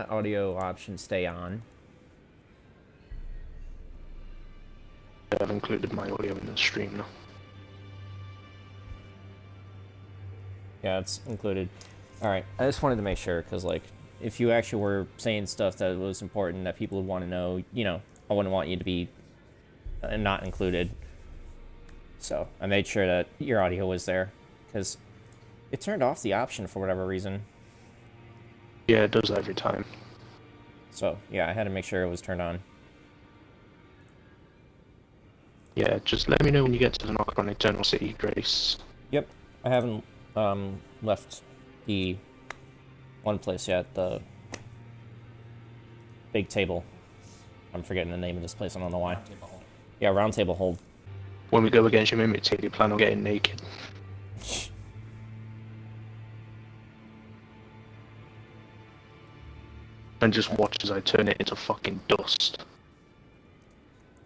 that audio option stay on. I've included my audio in the stream now. Yeah, it's included. Alright, I just wanted to make sure, because, like, if you actually were saying stuff that was important that people would want to know, you know, I wouldn't want you to be not included. So, I made sure that your audio was there, because it turned off the option for whatever reason. Yeah, it does every time. So, yeah, I had to make sure it was turned on. Yeah, just let me know when you get to the Nokron Eternal City, Grace. Yep, I haven't left the one place yet, the big table. I'm forgetting the name of this place, I don't know why. Yeah, round table hold. When we go against your mimic team, you plan on getting naked. And just watch as I turn it into fucking dust.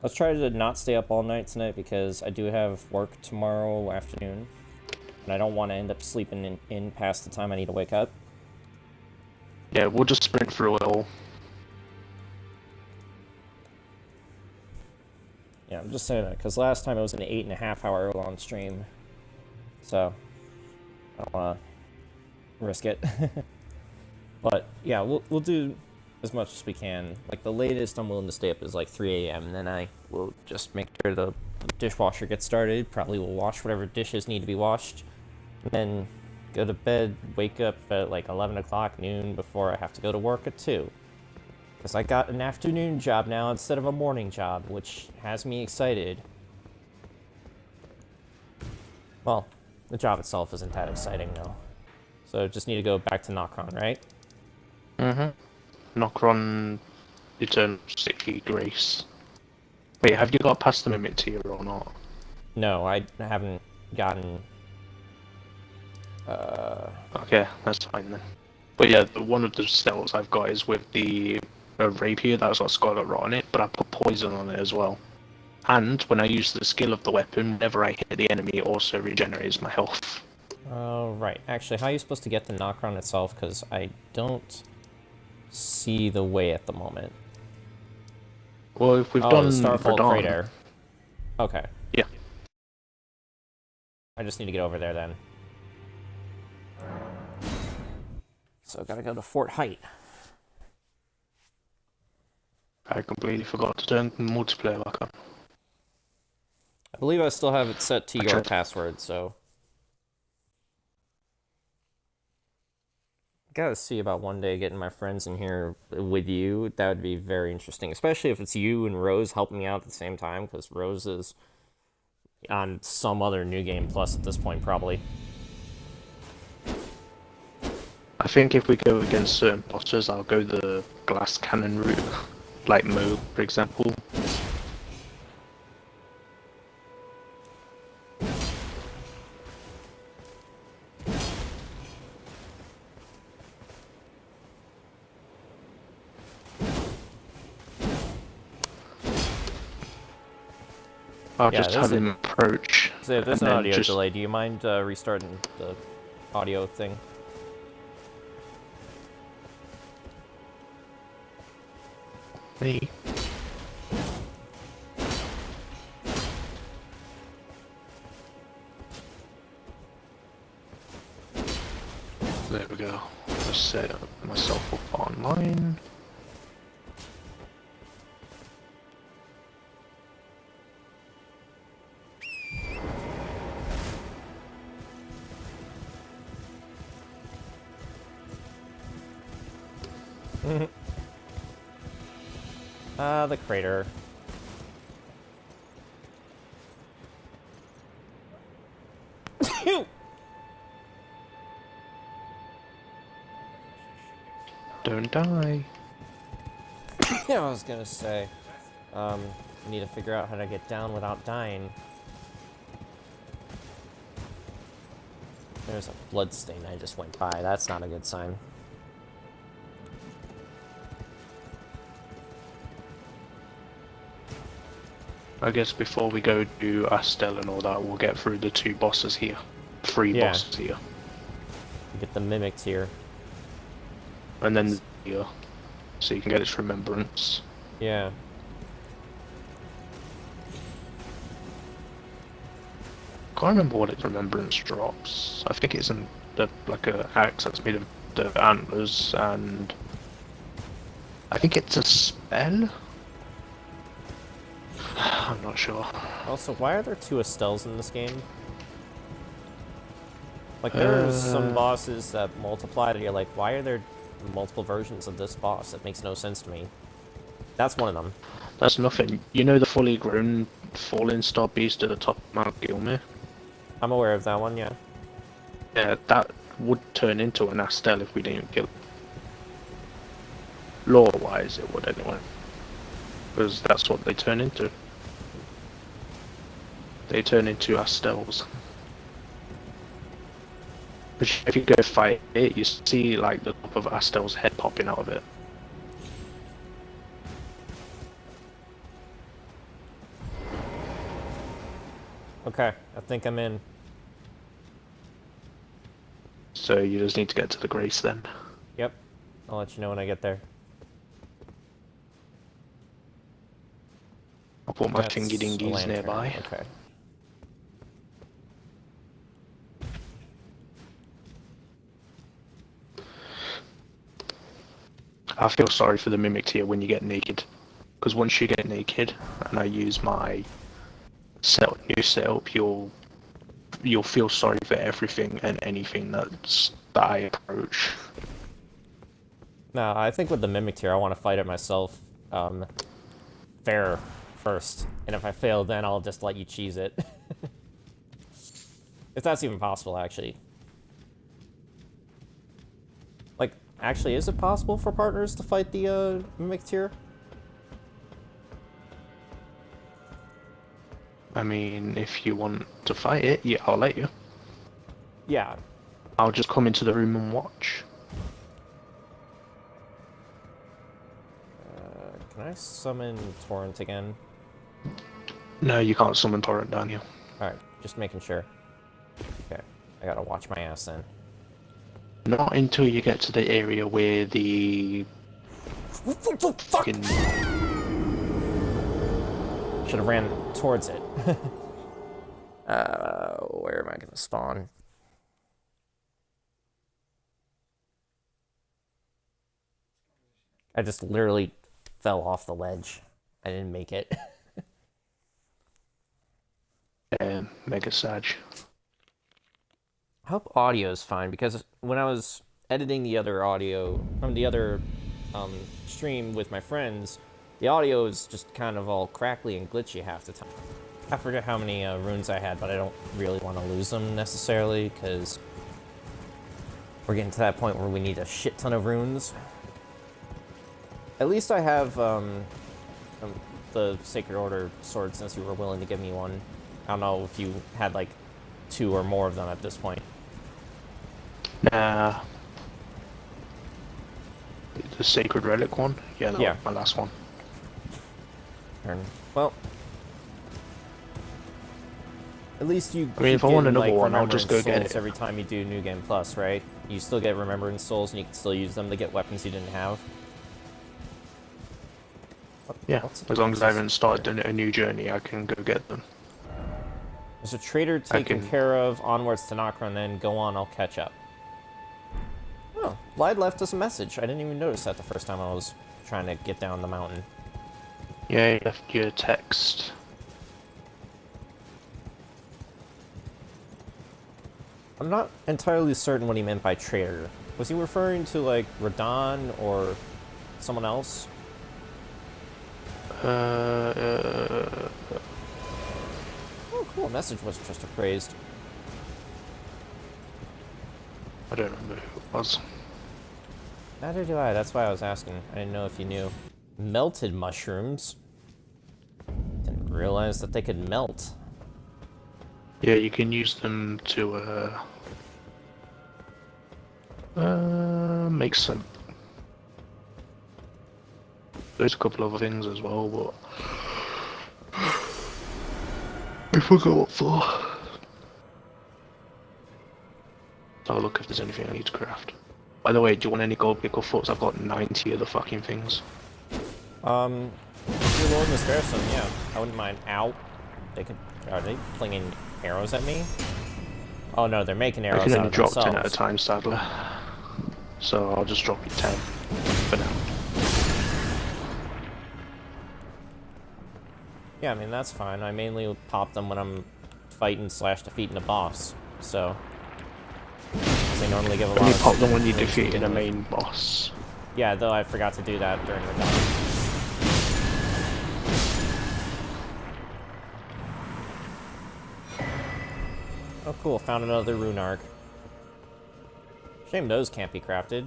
Let's try to not stay up all night tonight because I do have work tomorrow afternoon. And I don't want to end up sleeping in past the time I need to wake up. Yeah, we'll just sprint through it all. Yeah, I'm just saying that, because last time it was an 8.5-hour long stream. So, I don't want to risk it. But, yeah, we'll do as much as we can. Like, the latest I'm willing to stay up is like 3 a.m. And then I will just make sure the dishwasher gets started. Probably will wash whatever dishes need to be washed. And then go to bed, wake up at like 11 o'clock, noon, before I have to go to work at 2. Because I got an afternoon job now instead of a morning job, which has me excited. Well, the job itself isn't that exciting, though. So just need to go back to Nokron, right? Mm-hmm. Nokron Eternal City, Grace. Wait, have you got past the mimic tier or not? No, I haven't gotten... Okay, that's fine then. But yeah, one of the cells I've got is with the rapier that's got scarlet rot on it, but I put poison on it as well. And when I use the skill of the weapon, whenever I hit the enemy, it also regenerates my health. Oh, right. Actually, how are you supposed to get the Nokron itself? Because I don't see the way at the moment. Well, if we've the done Starfall Verdun... Crater. Okay. Yeah. I just need to get over there then. So gotta go to Fort Height. I completely forgot to turn multiplayer back on. I believe I still have it set to your tried. password, so... Gotta see about one day getting my friends in here with you. That would be very interesting, especially if it's you and Rose helping me out at the same time, because Rose is on some other New Game Plus at this point, probably. I think if we go against certain bosses, I'll go the glass cannon route, like Mo, for example. I'll just have him approach. So if there's an audio delay, do you mind restarting the audio thing? Me. There we go. Let's set myself up online. The crater. Don't die. Yeah, I was gonna say, need to figure out how to get down without dying. There's a blood stain I just went by. That's not a good sign. I guess before we go to Astel and all that, we'll get through the 2 bosses here. 3 bosses here. Get the mimics here. And then here. so you can get its remembrance. Yeah. Can't remember what its remembrance drops. I think it's in the like a axe that's made of the antlers, and I think it's a spell. I'm not sure. Also, why are there 2 Estelles in this game? Like, there are some bosses that multiply that you're like, why are there multiple versions of this boss? It makes no sense to me. That's one of them. That's nothing. You know the fully grown falling star beast at the top of Mount Gilmere? I'm aware of that one, yeah. Yeah, that would turn into an Astel if we didn't kill it. Lore-wise, it would anyway. Because that's what they turn into. They turn into Astels. But if you go fight it, you see like the top of Astel's head popping out of it. Okay, I think I'm in. So you just need to get to the Grace then. Yep. I'll let you know when I get there. I'll put my That's thingy a dingies lantern, nearby. Okay. I feel sorry for the Mimic tier when you get naked. Because once you get naked, and I use my new setup, you'll feel sorry for everything and anything that I approach. No, I think with the Mimic tier, I want to fight it myself fair first. And if I fail, then I'll just let you cheese it. If that's even possible, actually. Like, actually, is it possible for partners to fight the Mimic tier? I mean, if you want to fight it, yeah, I'll let you. Yeah. I'll just come into the room and watch. Can I summon Torrent again? No, you can't summon Torrent down here. Alright, just making sure. Okay, I gotta watch my ass then. Not until you get to the area where the fucking... Should have ran towards it. Where am I gonna spawn? I just literally fell off the ledge. I didn't make it. Mega Sag. I hope audio is fine, because when I was editing the other audio from the other stream with my friends, the audio is just kind of all crackly and glitchy half the time. I forget how many runes I had, but I don't really want to lose them necessarily, because we're getting to that point where we need a shit ton of runes. At least I have the Sacred Order sword, since you were willing to give me one. I don't know if you had like 2 or more of them at this point. Nah. The Sacred Relic one? Yeah, that was my last one. Well, at least you. I mean, if I want another like, one, I'll just go get it. Every time you do New Game Plus, right? You still get Remembrance Souls, and you can still use them to get weapons you didn't have. Yeah, as long as I haven't started a new journey, I can go get them. There's a trader taken care of, onwards to Nokron, then go on, I'll catch up. Oh, Lyde left us a message. I didn't even notice that the first time I was trying to get down the mountain. Yeah, he left you a text. I'm not entirely certain what he meant by trader. Was he referring to, like, Radon or someone else? Oh, cool. Message was just appraised. I don't remember who it was. Neither do I. That's why I was asking. I didn't know if you knew. Melted mushrooms. Didn't realize that they could melt. Yeah, you can use them to make some. There's a couple other things as well, but I forgot what for. I'll look if there's anything I need to craft. By the way, do you want any gold pickle foots? I've got 90 of the fucking things. If you're willing to spare some, yeah, I wouldn't mind. Ow. Are they flinging arrows at me? Oh no, they're making arrows I can out only of drop themselves. 10 at a time, sadly. So I'll just drop you 10 for now. Yeah, I mean, that's fine. I mainly pop them when I'm fighting / defeating a boss, so... They normally give a lot Only of... pop them when you're rings to defeating a begin with. main boss. Yeah, though I forgot to do that during the demo. Oh cool, found another rune arc. Shame those can't be crafted.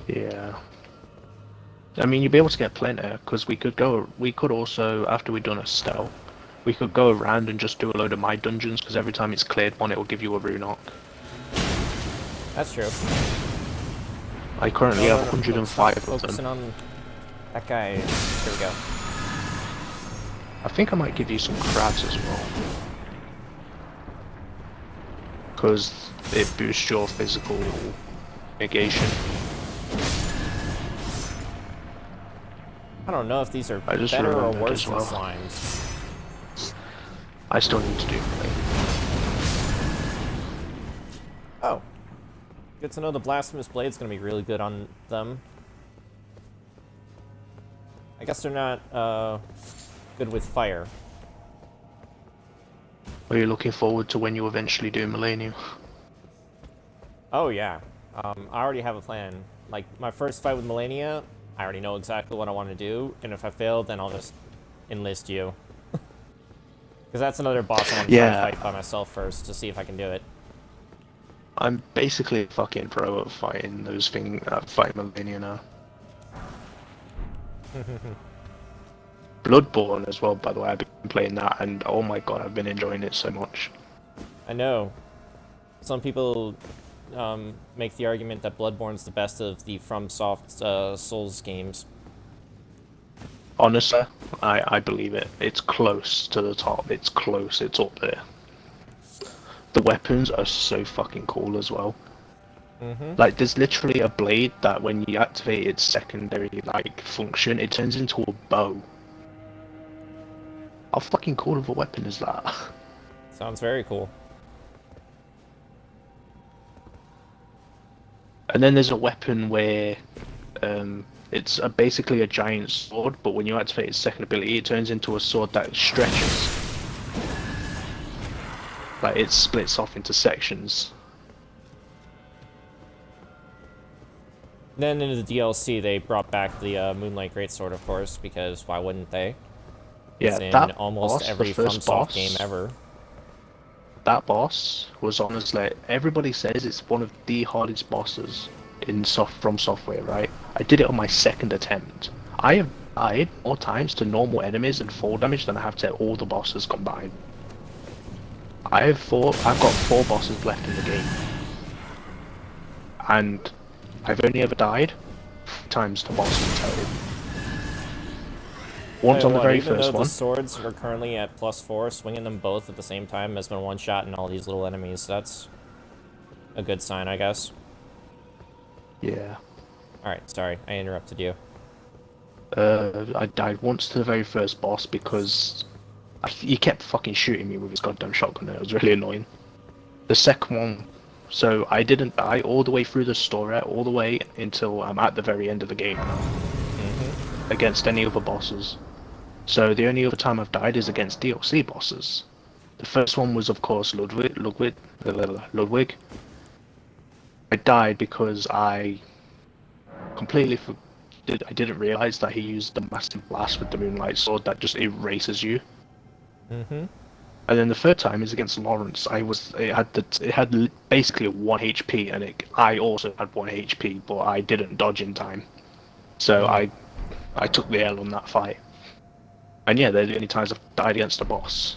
Yeah. I mean, you'd be able to get plenty, because we could also, after we've done a stealth, we could go around and just do a load of my dungeons, because every time it's cleared one, it will give you a rune arc. That's true. I currently have No, 105 of focusing them. on that guy. Here we go. I think I might give you some crabs as well. Because it boosts your physical negation. I don't know if these are I just better or remembered worse as than well. slimes. I still need to do play. Oh. Good to know the Blasphemous Blade's gonna be really good on them. I guess they're not, good with fire. Are you looking forward to when you eventually do Millennium? Oh, yeah. I already have a plan. Like, my first fight with Melania, I already know exactly what I want to do, and if I fail, then I'll just enlist you. Because that's another boss I want to try to fight by myself first, to see if I can do it. I'm basically a fucking pro at fighting those things, fighting Millennium now. Bloodborne as well, by the way, I've been playing that, and oh my god, I've been enjoying it so much. I know. Some people make the argument that Bloodborne's the best of the FromSoft Souls games. Honestly, I believe it. It's close to the top. It's close. It's up there. The weapons are so fucking cool as well. Like, there's literally a blade that when you activate its secondary, like, function, it turns into a bow. How fucking cool of a weapon is that? Sounds very cool. And then there's a weapon where it's basically a giant sword, but when you activate its second ability, it turns into a sword that stretches. Like, it splits off into sections. Then in the DLC, they brought back the Moonlight Greatsword, of course, because why wouldn't they? Yeah, It's in that almost boss, every the first FromSoft boss, game ever. that boss was honestly, everybody says it's one of the hardest bosses in From Software, right? I did it on my second attempt. I have died more times to normal enemies and fall damage than I have to all the bosses combined. I've got 4 bosses left in the game. And I've only ever died 3 times to boss mentality. Once on the very even first though one. the swords are currently at +4, swinging them both at the same time has been one-shotting all these little enemies. That's a good sign, I guess. Yeah. Alright, sorry, I interrupted you. I died once to the very first boss because he kept fucking shooting me with his goddamn shotgun and it was really annoying. The second one, so I didn't die all the way through the story, all the way until I'm at the very end of the game now. Against any other bosses. So the only other time I've died is against DLC bosses. The first one was of course Ludwig. I died because I completely I didn't realize that he used the massive blast with the Moonlight Sword that just erases you. And then the third time is against Lawrence. It had basically 1 HP, and I also had 1 HP, but I didn't dodge in time. So I took the L on that fight. And yeah, they're the only times I've died against a boss.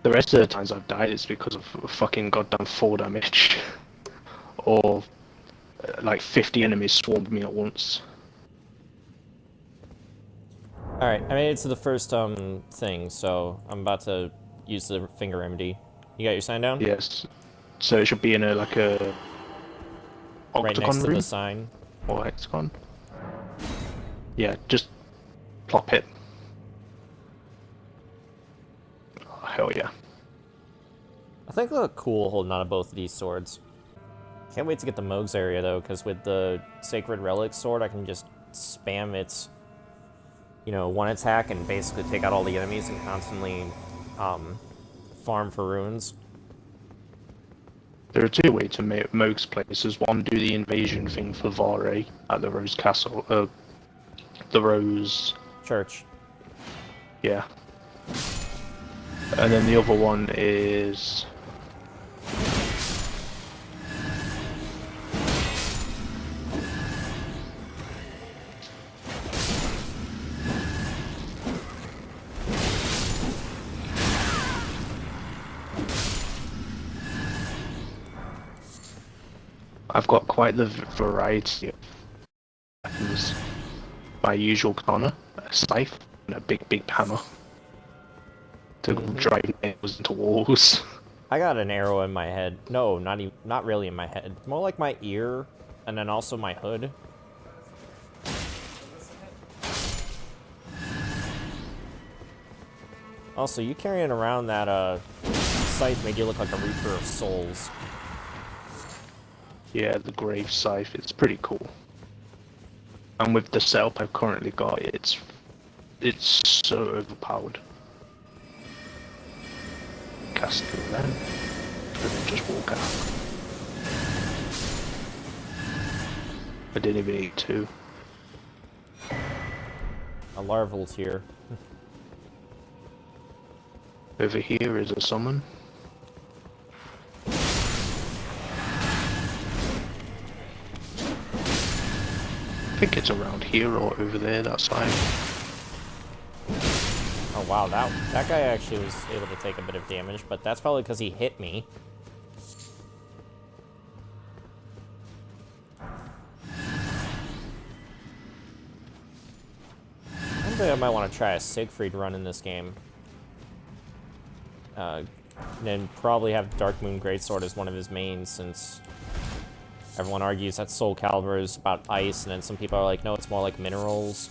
The rest of the times I've died is because of fucking goddamn 4 damage. Or like 50 enemies swarmed me at once. Alright, I made it to the first thing, so I'm about to use the finger remedy. You got your sign down? Yes. So it should be in a like a Right octagon next to room the sign. or hexagon. Yeah, just plop it. Oh, hell yeah. I think they look cool holding on to both of these swords. Can't wait to get the Moog's area though, because with the Sacred Relic sword, I can just spam its, you know, one attack and basically take out all the enemies and constantly farm for runes. There are two ways to make Moog's places. One, do the invasion thing for Vare at the Rose Castle. The Rose... Church. Yeah. And then the other one is... I've got quite the variety of weapons. My usual katana, a scythe, and a big hammer to drive nails into walls. I got an arrow in my head. No, not really in my head. More like my ear, and then also my hood. Also, you carrying around that scythe made you look like a Reaper of Souls. Yeah, the grave scythe, it's pretty cool. And with the setup I've currently got, it's so overpowered. Cast it then, and then just walk out. I didn't even need to. A larval tier. Over here is a summon. I think it's around here or over there, that side. Oh wow, that guy actually was able to take a bit of damage, but that's probably because he hit me. One day I might want to try a Siegfried run in this game. And probably have Dark Moon Greatsword as one of his mains, since everyone argues that Soul Calibur is about ice, and then some people are like, no, it's more like minerals.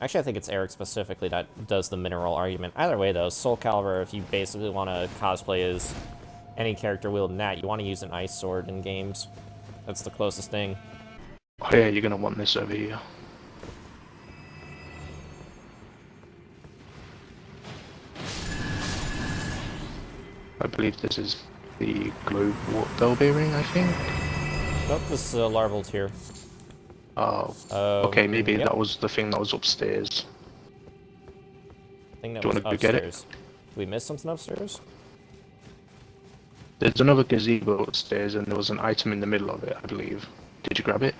Actually, I think it's Eric specifically that does the mineral argument. Either way, though, Soul Calibur, if you basically want to cosplay as any character wielding that, you want to use an ice sword in games. That's the closest thing. Oh yeah, you're gonna want this over here. I believe this is the globe bell bearing, I think. Nope, this is a larval tier. Oh, okay, maybe yep. that was the thing that was upstairs. I think that Do you was want to get it? upstairs. Did we miss something upstairs? There's another gazebo upstairs and there was an item in the middle of it, I believe. Did you grab it?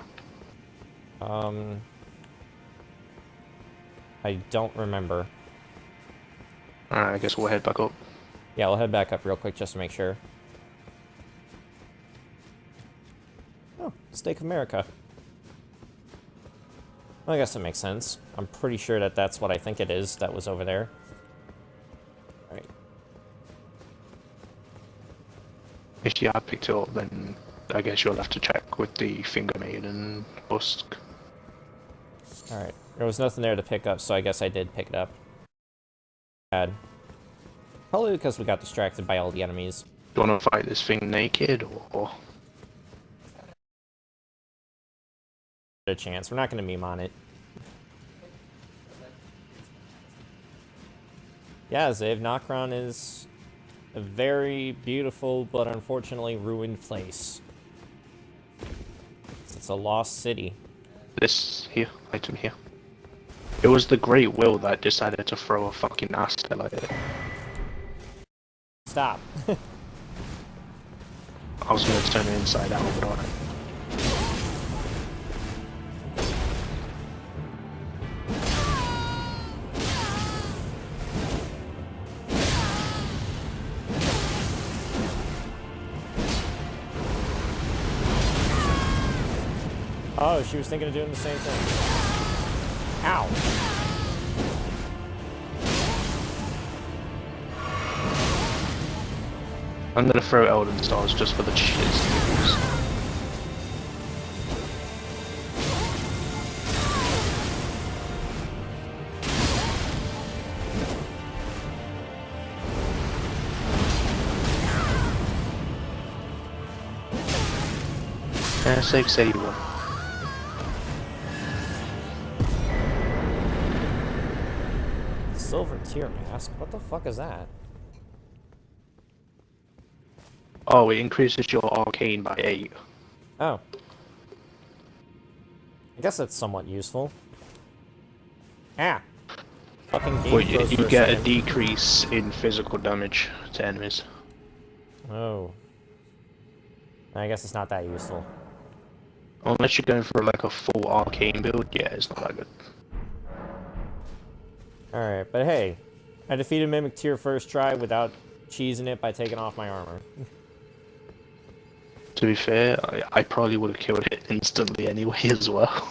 I don't remember. Alright, I guess we'll head back up. Yeah, we'll head back up real quick just to make sure. Oh, Steak of America. Well, I guess that makes sense. I'm pretty sure that that's what I think it is that was over there. Alright. If you have picked it up, then I guess you'll have to check with the Finger Maiden Busk. Alright. There was nothing there to pick up, so I guess I did pick it up. Bad. Probably because we got distracted by all the enemies. Do you want to fight this thing naked, or...? A chance. We're not going to meme on it. Yeah, Ziv, Nokron is a very beautiful but unfortunately ruined place. It's a lost city. This here, item here. It was the Great Will that decided to throw a fucking astel at it. Stop. I was gonna turn it inside out, but alright. Oh, she was thinking of doing the same thing. Ow. I'm gonna throw Elden stars just for the shits. Yeah, say you won. Silver tier mask? What the fuck is that? Oh, it increases your arcane by 8. Oh. I guess that's somewhat useful. Ah! Fucking game Well, froze you for a get a second. decrease in physical damage to enemies. Oh. I guess it's not that useful. Unless you're going for like a full arcane build, yeah, it's not that good. Alright, but hey. I defeated Mimic tier first try without cheesing it by taking off my armor. To be fair, I probably would have killed it instantly anyway as well.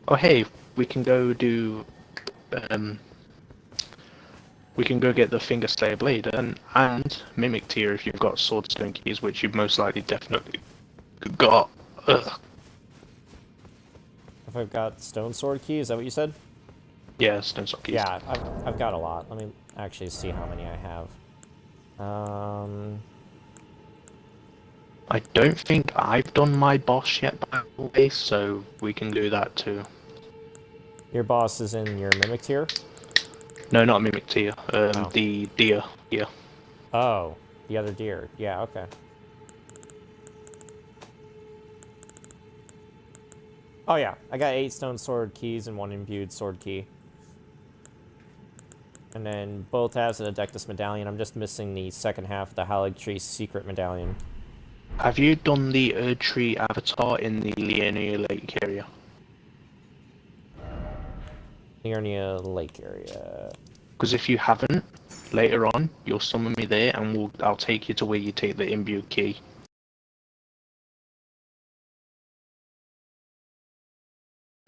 Oh hey, we can go do we can go get the Finger Slayer blade and Mimic tier if you've got sword stone keys, which you've most likely definitely got. Ugh. If I've got stone sword key, is that what you said? Yeah, stone sword keys. Yeah, I've got a lot. Let me actually see how many I have. I don't think I've done my boss yet, by the way, so we can do that too. Your boss is in your Mimic tier? No, not Mimic tier. Oh. The deer. Yeah. Oh, the other deer. Yeah, okay. Oh yeah, I got 8 stone sword keys and 1 imbued sword key. And then both halves of the Adectus medallion. I'm just missing the second half of the Haligtree secret medallion. Have you done the Erdtree avatar in the Lienia Lake area? Liurnia Lake area. Because if you haven't, later on, you'll summon me there and I'll take you to where you take the imbued key.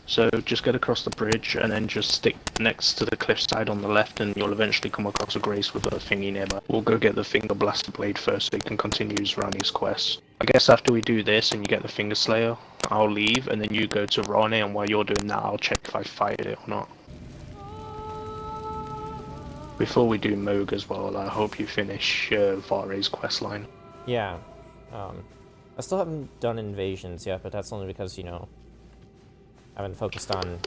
So just get across the bridge and then just stick next to the cliffside on the left and you'll eventually come across a grace with a thingy nearby. We'll go get the Finger Blaster Blade first so you can continue Rani's quest. I guess after we do this and you get the Finger Slayer, I'll leave and then you go to Rani, and while you're doing that I'll check if I fired it or not. Before we do Moog as well, I hope you finish Vare's questline. Yeah. I still haven't done invasions yet, but that's only because, you know, I haven't focused on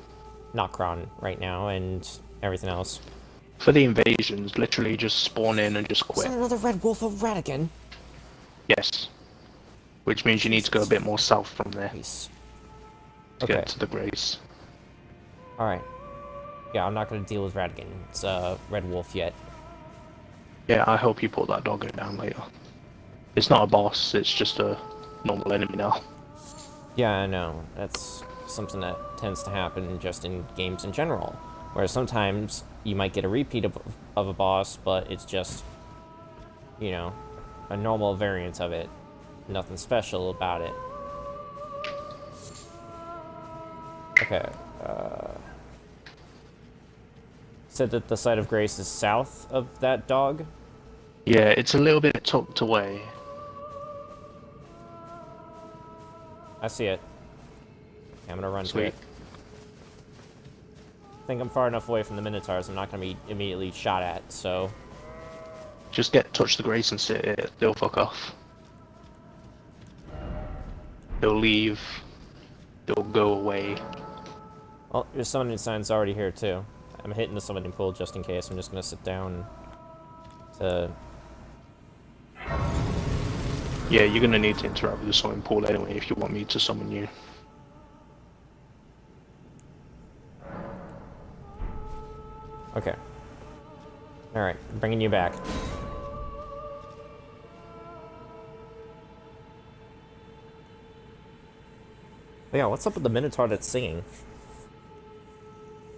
Nokron right now and everything else. For the invasions, literally just spawn in and just quit. Is there another Red Wolf of Radigan? Yes. Which means you need to go a bit more south from there Nice. to get to the Grace. Alright. Yeah, I'm not gonna deal with Radigan's Red Wolf yet. Yeah, I hope you put that doggo down later. It's not a boss, it's just a normal enemy now. Yeah, I know. That's something that tends to happen just in games in general. Where sometimes you might get a repeat of a boss, but it's just, you know, a normal variant of it. Nothing special about it. Okay, said that the site of grace is south of that dog? Yeah, it's a little bit tucked away. I see it. Okay, I'm gonna run to Sweet. it. I think I'm far enough away from the Minotaurs I'm not gonna be immediately shot at, so... Just touch the Grace and sit it, they'll fuck off. They'll leave. They'll go away. Well, your summoning sign's already here too. I'm hitting the summoning pool just in case. I'm just gonna sit down to... Yeah, you're gonna need to interact with the summoning pool anyway if you want me to summon you. Okay. Alright, bringing you back. But yeah, what's up with the Minotaur that's singing?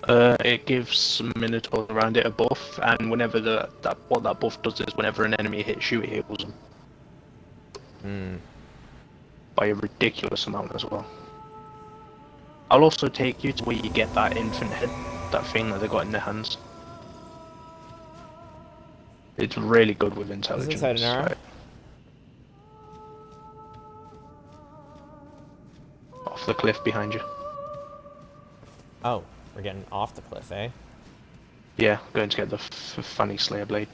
It gives Minotaur around it a buff, and whenever what that buff does is whenever an enemy hits you, it heals them. By a ridiculous amount as well. I'll also take you to where you get that infant head, that thing that they got in their hands. It's really good with He's intelligence. inside an arrow. Right. Off the cliff behind you. Oh, we're getting off the cliff, eh? Yeah, going to get the funny Slayer Blade.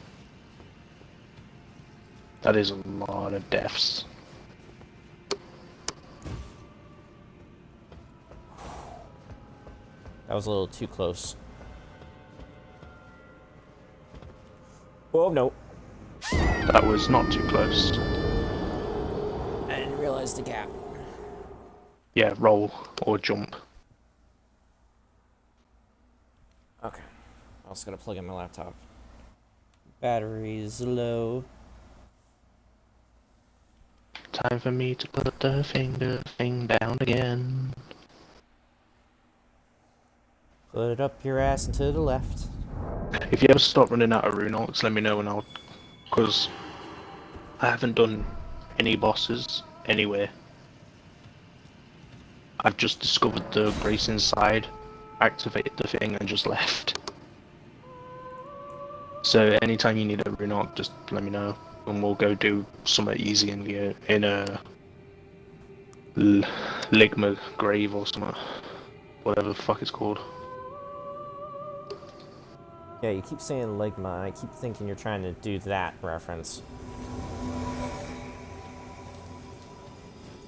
That is a lot of deaths. That was a little too close. Oh, no. That was not too close. I didn't realize the gap. Yeah, roll or jump. Okay. I also gotta plug in my laptop. Battery's low. Time for me to put the finger thing down again. Put it up your ass and to the left. If you ever stop running out of rune orcs, let me know and I'll... Because I haven't done any bosses anywhere. I've just discovered the grace inside, activated the thing and just left. So anytime you need a rune orc, just let me know and we'll go do something easy in a Ligma grave or something. Whatever the fuck it's called. Yeah, you keep saying Ligma, and I keep thinking you're trying to do that reference.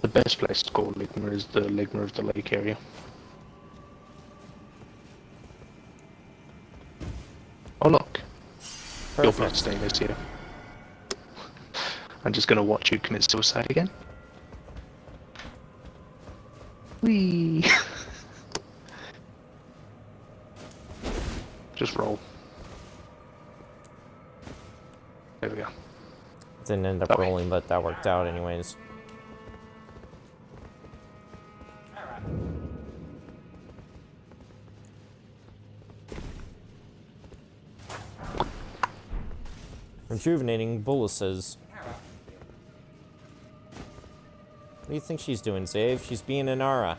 The best place to call Ligma is the Ligma of the lake area. Oh look, your bloodstain is here. I'm just gonna watch you commit suicide again. Whee! Just roll. There we go. Didn't end up That way. rolling, but that worked out anyways. Rejuvenating boluses. What do you think she's doing, Zave? She's being an Ara.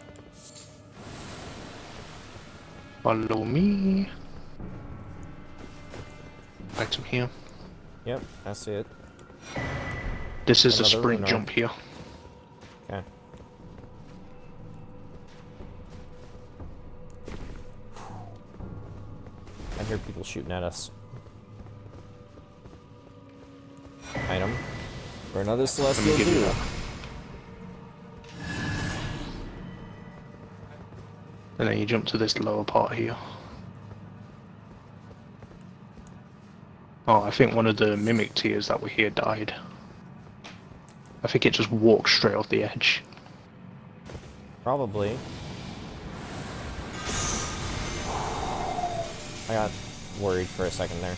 Follow me. Item here. Yep, I see it. This is a Another sprint rune jump orc. here. Okay. I hear people shooting at us. Item. For another celestial give you dew. that. And then you jump to this lower part here. Oh, I think one of the mimic tiers that were here died. I think it just walked straight off the edge. Probably. I got worried for a second there.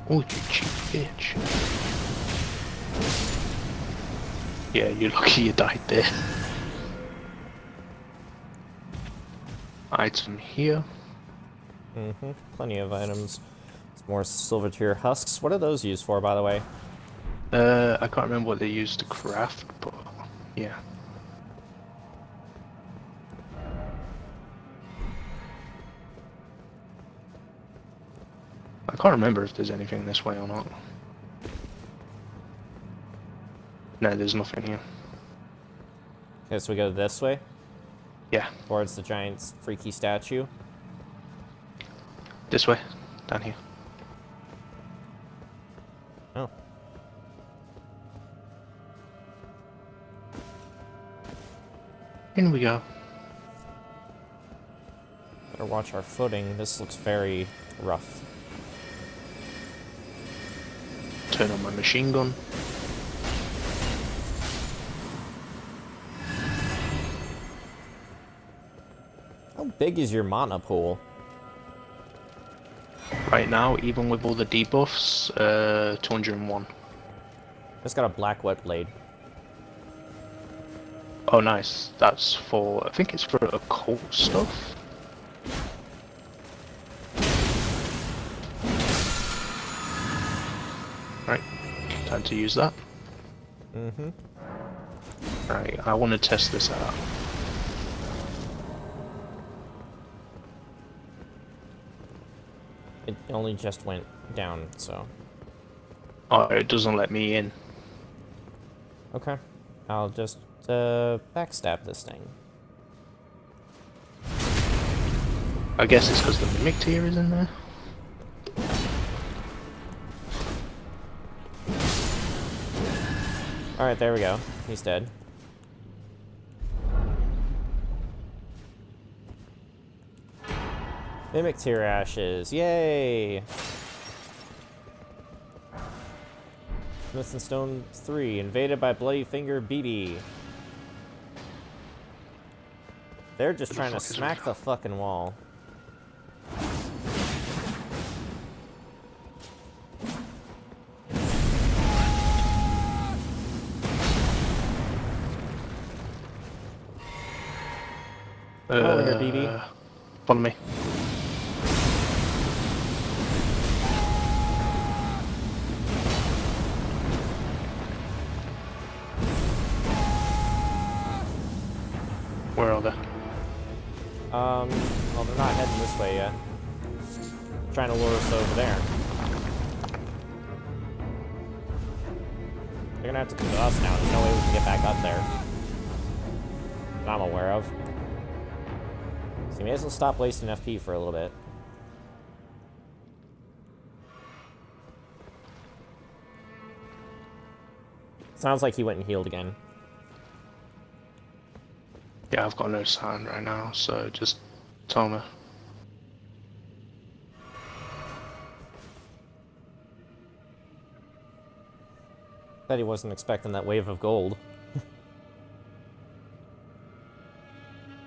Oh, you cheap bitch. Yeah, you're lucky you died there. Item here. Mm-hmm. Plenty of items. Some more silver tier husks. What are those used for, by the way? I can't remember what they used to craft, but yeah. I can't remember if there's anything this way or not. No, there's nothing here. Okay, so we go this way, Yeah, towards the giant freaky statue. this way, down here. Oh. In we go. Better watch our footing. This looks very rough. Turn on my machine gun. How big is your mana pool? Right now, even with all the debuffs, 201. It's got a black wet blade. Oh, nice. That's for, I think it's for occult stuff. Right, time to use that. Mm-hmm. Right, I want to test this out. It only just went down, so... Oh, it doesn't let me in. Okay. I'll just, backstab this thing. I guess it's because the meteor is in there. Alright, there we go. He's dead. Mimic tier ashes. Yay! Smith and Stone 3, invaded by Bloody Finger BB. They're just trying to smack the fucking wall. Over here, BB. Follow me. Where are they? Well, they're not heading this way yet. Trying to lure us over there. They're gonna have to come to us now. There's no way we can get back up there. That I'm aware of. So you may as well stop wasting FP for a little bit. Sounds like he went and healed again. Yeah, I've got no sound right now, so just tell me. Bet he wasn't expecting that wave of gold.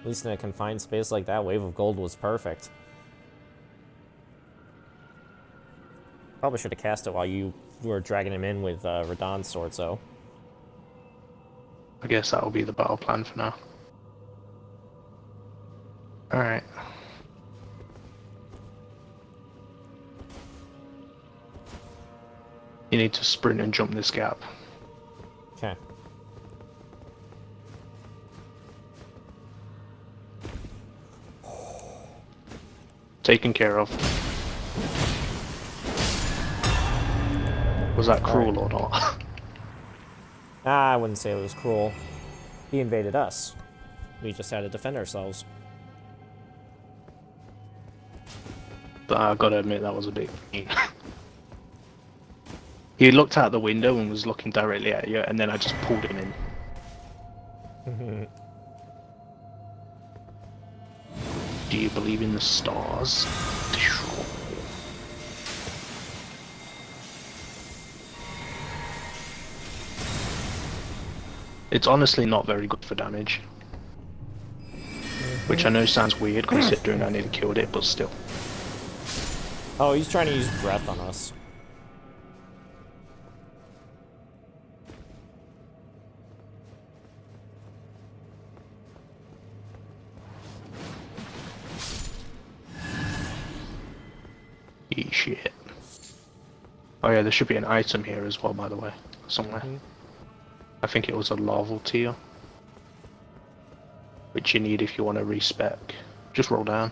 At least in a confined space like that, wave of gold was perfect. Probably should have cast it while you were dragging him in with Radahn's sword, so. I guess that'll be the battle plan for now. Alright. You need to sprint and jump this gap. Okay. Taken care of. Was that cruel or not? I wouldn't say it was cruel. He invaded us. We just had to defend ourselves. But I gotta admit that was a bit mean. He looked out the window and was looking directly at you, and then I just pulled him in. Do you believe in the stars? It's honestly not very good for damage. Which I know sounds weird considering I nearly killed it, but still. Oh, he's trying to use breath on us. Shit. Oh yeah, there should be an item here as well, by the way, somewhere. I think it was a larval tier, which you need if you want to respec. Just roll down.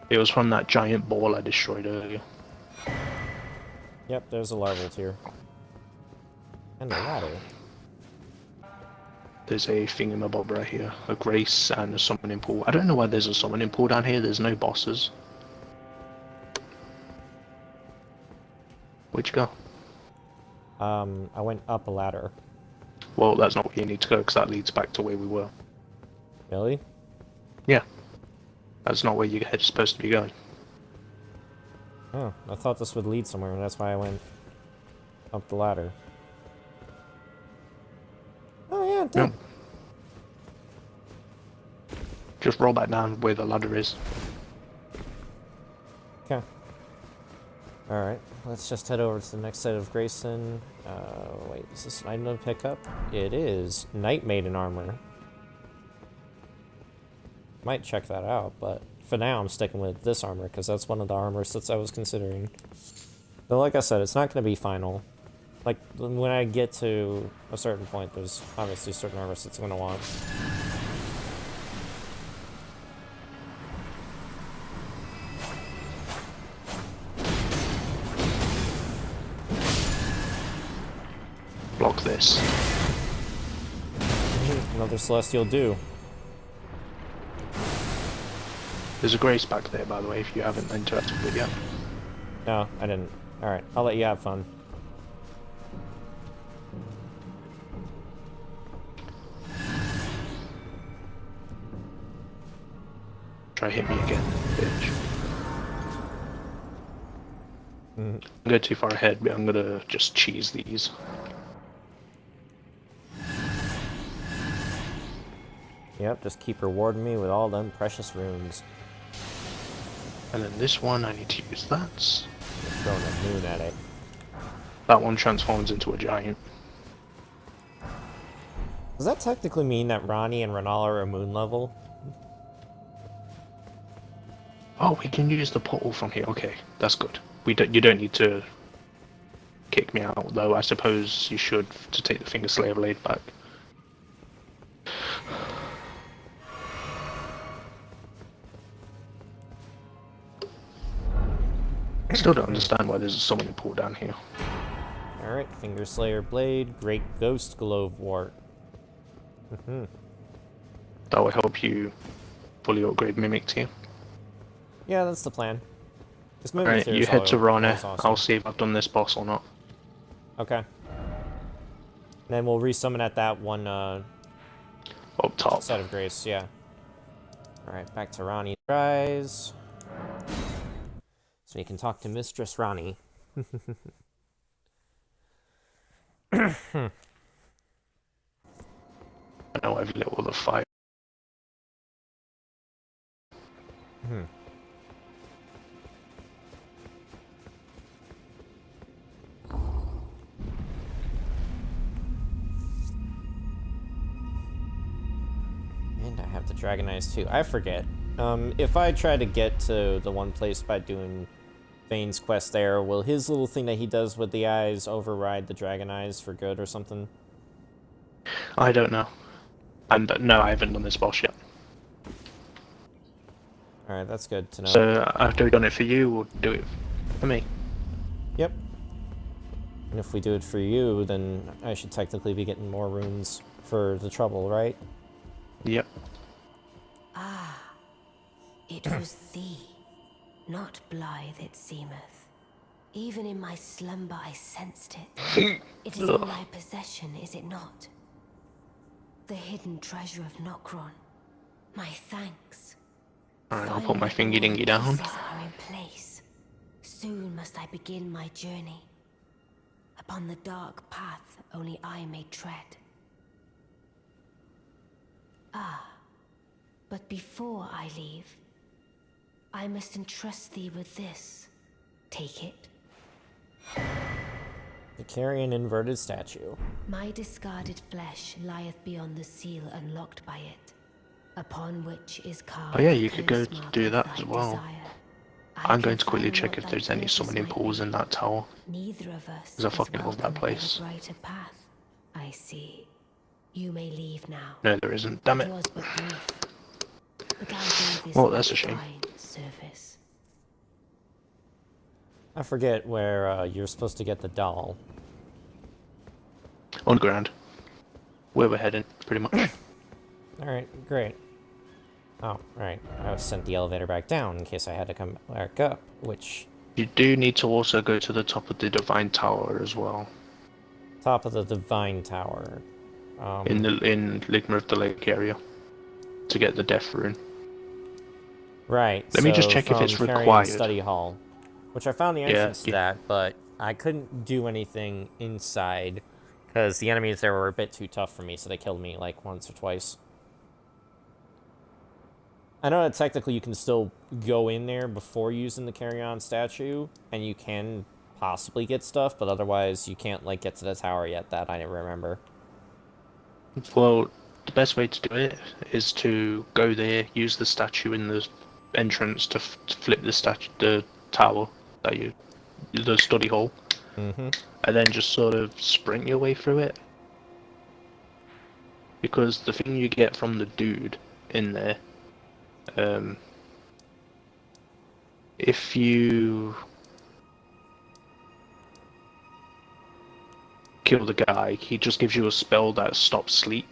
It was from that giant ball I destroyed earlier. Yep, there's a larval tier. And a ladder. There's a thingamabob right here. A grace and a summoning pool. I don't know why there's a summoning pool down here. There's no bosses. Where'd you go? I went up a ladder. Well, that's not where you need to go, because that leads back to where we were. Really? Yeah. That's not where you're supposed to be going. Oh, I thought this would lead somewhere, and that's why I went up the ladder. Oh yeah, it did. Yep. Just roll back down where the ladder is. Okay. Alright, let's just head over to the next set of Grayson. Wait, is this an item to pick up? It is. Night Maiden armor. Might check that out, but for now I'm sticking with this armor, because that's one of the armor sets I was considering. But like I said, it's not going to be final. Like, when I get to a certain point, there's obviously certain armors it's going to want. Block this. Another Celestial do. There's a Grace back there, by the way, if you haven't interacted with it yet. No, I didn't. Alright, I'll let you have fun. Try hit me again, bitch. I'm going too far ahead, but I'm gonna just cheese these. Yep, just keep rewarding me with all them precious runes. And then this one, I need to use that. Just throwing a moon at it. That one transforms into a giant. Does that technically mean that Ronnie and Renala are moon level? Oh, we can use the portal from here. Okay, that's good. You don't need to kick me out, though. I suppose you should to take the Finger Slayer blade back. I still don't understand why there's so many pull down here. Alright, Finger Slayer blade, Great Ghost Glove Wart. That will help you fully upgrade Mimic tier. Yeah, that's the plan. Alright, you head to Rana. Awesome. I'll see if I've done this boss or not. Okay. Then we'll resummon at that one up top set of grace, yeah. Alright, back to Ronnie's rise. So you can talk to Mistress Ronnie. I know I've lit all the fire. And I have the Dragon Eyes too. I forget. If I try to get to the one place by doing Vane's quest there, will his little thing that he does with the eyes override the Dragon Eyes for good or something? I don't know. And no, I haven't done this boss yet. Alright, that's good to know. So, after we've done it for you, we'll do it for me. Yep. And if we do it for you, then I should technically be getting more runes for the trouble, right? Yep. Ah, it was thee, not blithe it seemeth. Even in my slumber I sensed it. It is in thy possession, is it not? The hidden treasure of Nokron. My thanks. Alright, I'll put my thingy dingy down. Are in place. Soon must I begin my journey. Upon the dark path only I may tread. Ah, but before I leave, I must entrust thee with this. Take it. The Carrion inverted statue. My discarded flesh lieth beyond the seal unlocked by it, upon which is carved. Oh yeah, you could go do that as well. I'm going to quickly check if there's any summoning pools in that tower. Neither of us because I fucking love that place. Brighter path. I see. You may leave now. No, there isn't. Damn it. Was but brief, but I do this Well, that's a shame. fine service. I forget where you're supposed to get the doll. Underground. Where we're heading, pretty much. Alright, great. Oh, right. I was sent the elevator back down in case I had to come back up, which... You do need to also go to the top of the Divine Tower as well. Top of the Divine Tower. In Ligma of the Lake area. To get the Death Rune. Right. Let me just check if it's required. Study Hall, which I found the entrance to that, but I couldn't do anything inside because the enemies there were a bit too tough for me, so they killed me like once or twice. I know that technically you can still go in there before using the Carrion statue, and you can possibly get stuff, but otherwise you can't like get to the tower yet. That I remember. Well, the best way to do it is to go there, use the statue in the entrance to flip the tower, the study hall, Mm-hmm. and then just sort of sprint your way through it. Because the thing you get from the dude in there, if you kill the guy, he just gives you a spell that stops sleep.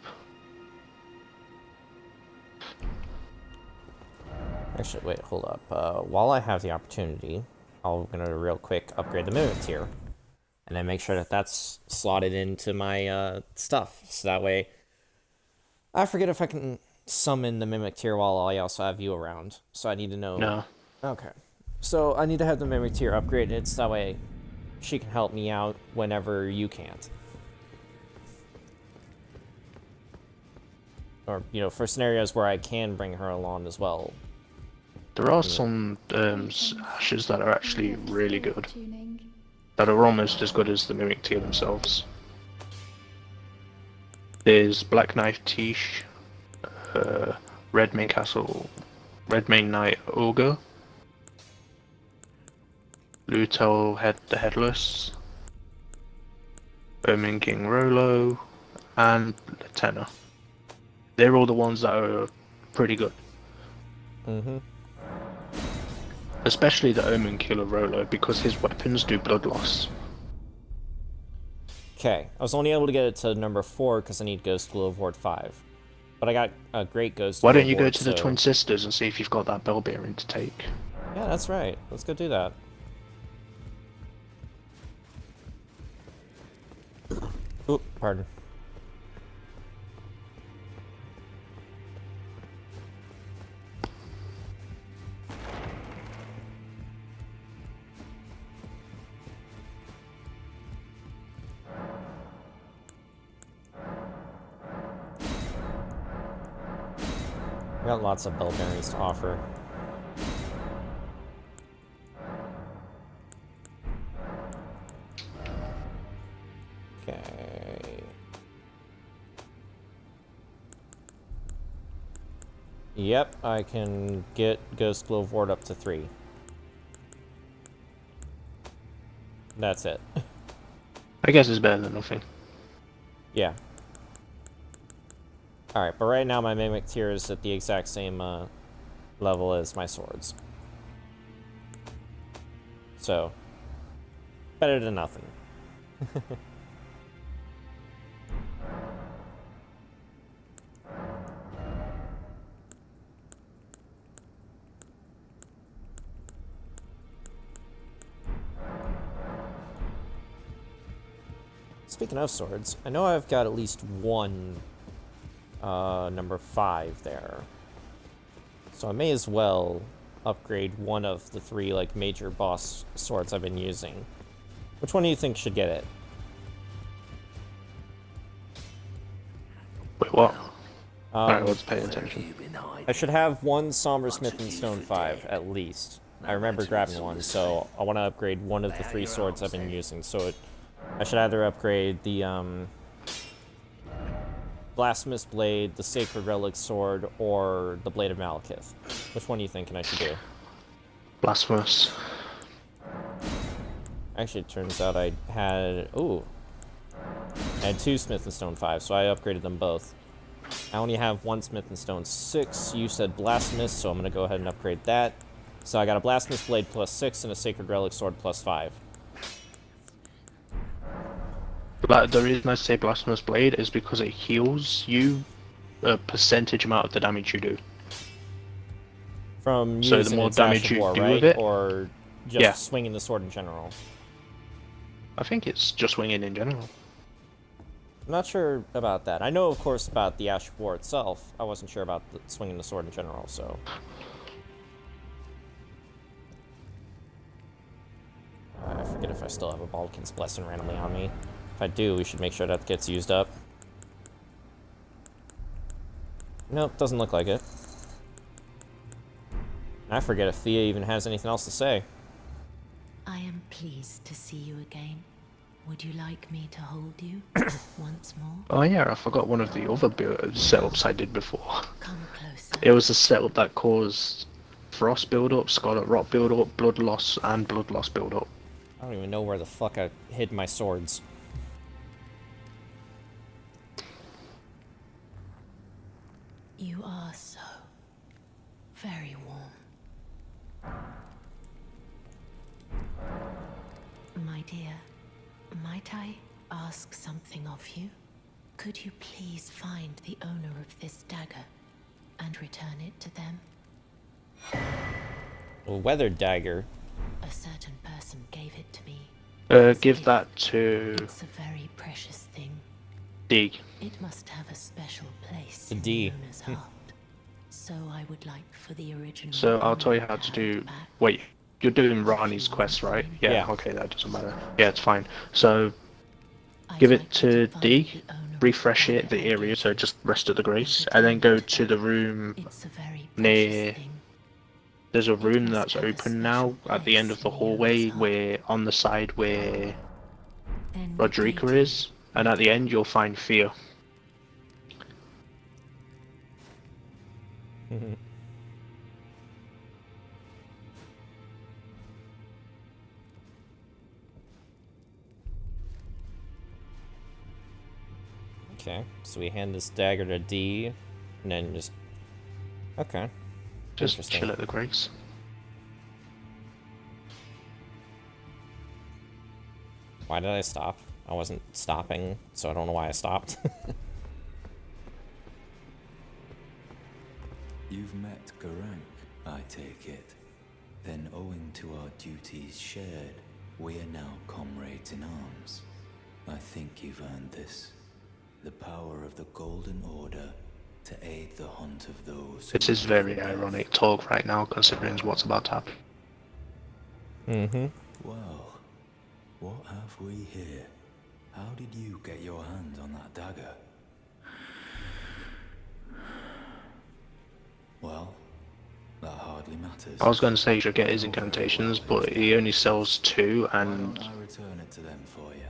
Actually, wait, hold up. While I have the opportunity, I'm gonna real quick upgrade the mimic tier, and then make sure that that's slotted into my stuff. So that way, I forget if I can summon the mimic tier while I also have you around. So I need to know. No. Okay. So I need to have the mimic tier upgraded, so that way she can help me out whenever you can't. Or, you know, for scenarios where I can bring her along as well. There are some ashes that are actually really good. That are almost as good as the Mimic tier themselves. There's Black Knife Tish, Red Mane Castle, Red Mane Knight Ogre, Lutel the Headless, Omen King Rolo, and Latena. They're all the ones that are pretty good. Mm-hmm. Especially the Omen Killer Rolo, because his weapons do blood loss. Okay, I was only able to get it to number 4 because I need Ghost Glow of Ward 5. But I got a great Ghost Why Glow don't you of go Ward, to the so... Twin Sisters and see if you've got that bell bearing to take? Yeah, that's right. Let's go do that. Oop, pardon. We got lots of bell bearings to offer. Okay. Yep, I can get Ghost Glow of Ward up to 3. That's it. I guess it's better than nothing. Yeah. Alright, but right now my Mimic tier is at the exact same level as my swords. So, better than nothing. Speaking of swords, I know I've got at least one number 5 there. So I may as well upgrade one of the 3 like major boss swords I've been using. Which one do you think should get it? Wait, what? Alright, let's pay attention. I should have one Somber Smith and Stone 5 at least. I remember grabbing one, so I want to upgrade one of the 3 swords I've been using. So I should either upgrade the Blasphemous Blade, the Sacred Relic Sword, or the Blade of Malekith. Which one are you thinking I should do? Blasphemous. Actually, it turns out I had... Ooh. I had 2 Smith and Stone 5, so I upgraded them both. I only have 1 Smith and Stone 6. You said Blasphemous, so I'm going to go ahead and upgrade that. So I got a Blasphemous Blade plus 6 and a Sacred Relic Sword plus 5. The reason I say Blasphemous Blade is because it heals you a percentage amount of the damage you do. From So using the more its Ash damage of you War, do right? with it, Or just yeah. swinging the sword in general? I think it's just swinging in general. I'm not sure about that. I know, of course, about the Ash of War itself. I wasn't sure about swinging the sword in general, so... I forget if I still have a Baldkin's Blessing randomly on me. If I do, we should make sure that gets used up. Nope, doesn't look like it. I forget if Thea even has anything else to say. I am pleased to see you again. Would you like me to hold you once more? Oh yeah, I forgot one of the other setups I did before. Come closer. It was a setup that caused Frost build-up, Scarlet Rot build-up, Blood Loss, and Blood Loss build-up. I don't even know where the fuck I hid my swords. You are so very warm. My dear, might I ask something of you? Could you please find the owner of this dagger and return it to them? A weathered dagger. A certain person gave it to me. Give that to It's a very precious thing. D. It must have a special place The in D. the owner's heart. So I would like for the original. So I'll tell you owner how to have do. it back. Wait, you're doing Rani's quest, right? Yeah. Yeah. Okay, that doesn't matter. Yeah, it's fine. So I'd give it like you to find D. the owner of Refresh the it, the dagger I area, gave so you. just rest of the grace, And and then go return it to the them. room It's a very precious near. thing. There's a It room must that's have a open now special at the end place of the in the hallway, owner's heart. where on the side where Then good day Rodrika to you, is, and my at the dear. end you'll find Fear. Okay, so we hand this dagger to D, and then just... Okay. Just Interesting. chill at the grace. Why did I stop? I wasn't stopping, so I don't know why I stopped. You've met Garank, I take it. Then owing to our duties shared, we are now comrades in arms. I think you've earned this. The power of the Golden Order to aid the hunt of those who This is live very in death. ironic talk right now, considering what's about to happen. Mm-hmm. Well, what have we here? How did you get your hands on that dagger? Well, that hardly matters. I was going to say you should get his incantations, but he only sells 2, Why and don't I return it to them for you?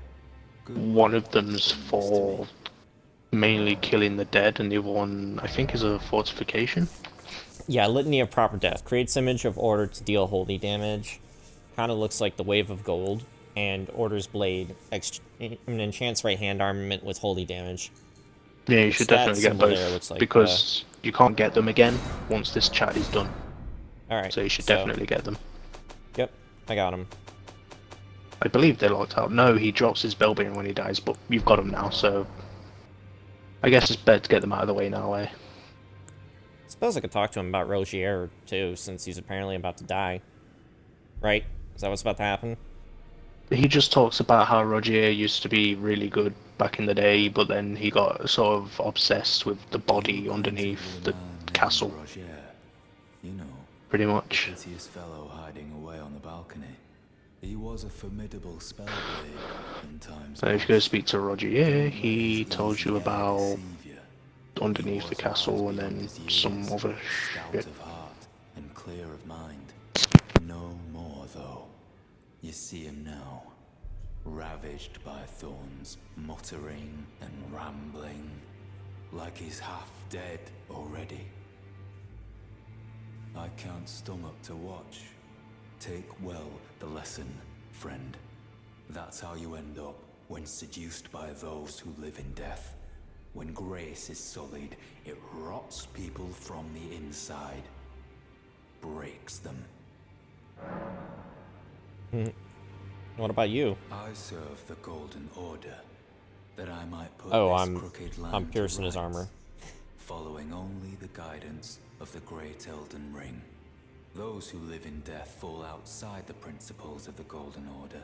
Good one luck of them's explaining this to me. for mainly killing the dead, and the other one, I think, is a fortification. Yeah, Litany of Proper Death. Creates image of order to deal holy damage. Kind of looks like the Wave of Gold. And Order's Blade. Enchants right hand armament with holy damage. Yeah, you The should stat definitely get symbol both, there looks like, because you can't get them again once this chat is done. Alright, So you should definitely get them. Yep, I got him. I believe they're locked out. No, he drops his bell bearing when he dies, but you've got them now, so I guess it's better to get them out of the way now, eh? Suppose I could talk to him about Rogier, too, since he's apparently about to die. Right? Is that what's about to happen? He just talks about how Rogier used to be really good back in the day, but then he got sort of obsessed with the body underneath the castle, Roger. You know, pretty the much. prettiest fellow hiding away on the balcony. He was a formidable spellblade in times And if you go past. speak to Rogier, he Ways told you easy about to deceive you. underneath He the was castle wise and then beyond his some years, other stout shit. of heart and clear of mind. No more though. You see him now, ravaged by thorns, muttering and rambling, like he's half dead already. I can't stomach to watch. Take well the lesson, friend. That's how you end up when seduced by those who live in death. When grace is sullied, it rots people from the inside. Breaks them. What about you? I serve the Golden Order, that I might put Oh, this crooked land I'm piercing to his rights, armor. following only the guidance of the great Elden Ring. Those who live in death fall outside the principles of the Golden Order.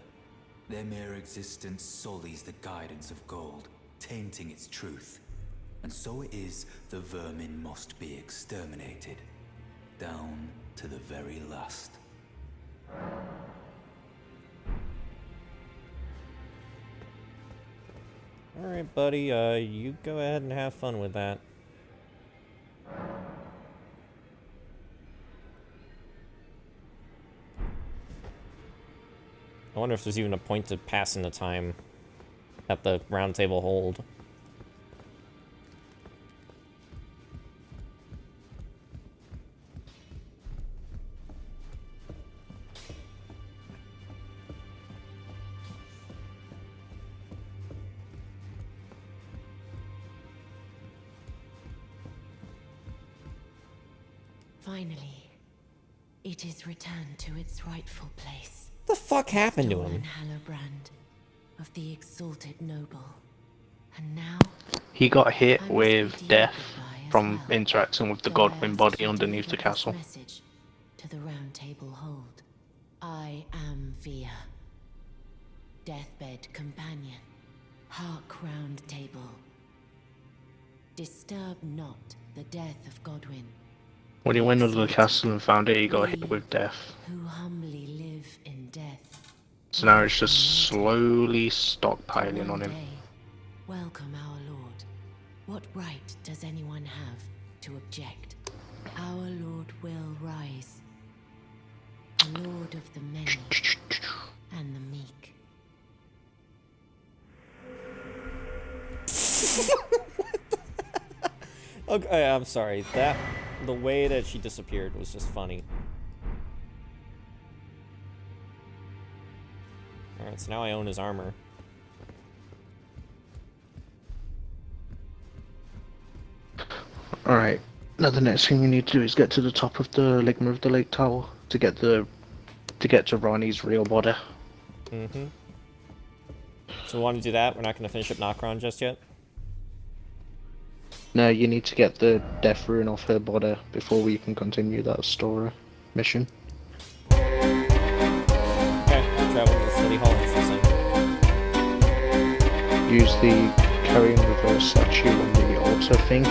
Their mere existence sullies the guidance of gold, tainting its truth. And so it is the vermin must be exterminated, down to the very last. Alright, buddy, you go ahead and have fun with that. I wonder if there's even a point to passing the time at the round table hold. Finally, it is returned to its rightful place. What the fuck happened to Stolen him? Hallowbrand of the exalted noble. And now He got hit I must with bid you death goodbye as from well. interacting with the So I Godwin ask body you underneath the deliver this castle. message to the Round Table hold. I am Via, deathbed companion, Hark Round Table. Disturb not the death of Godwin, When he went under the castle and found it, he got hit with death. who humbly live in death. So now it's just Welcome, mortal. slowly To stockpiling one on him. day, welcome our Lord. What right does anyone have to object? Our Lord will rise. The Lord of the many and the meek. Okay, I'm sorry. The way that she disappeared was just funny. Alright, so now I own his armor. Alright, now the next thing you need to do is get to the top of the Ligma of the Lake Tower to get to Rani's real body. Mm-hmm. So we want to do that? We're not going to finish up Nokron just yet? No, you need to get the death rune off her body before we can continue that story mission. Okay, travel to the City Hall and Use the carrying reverse statue on the altar thing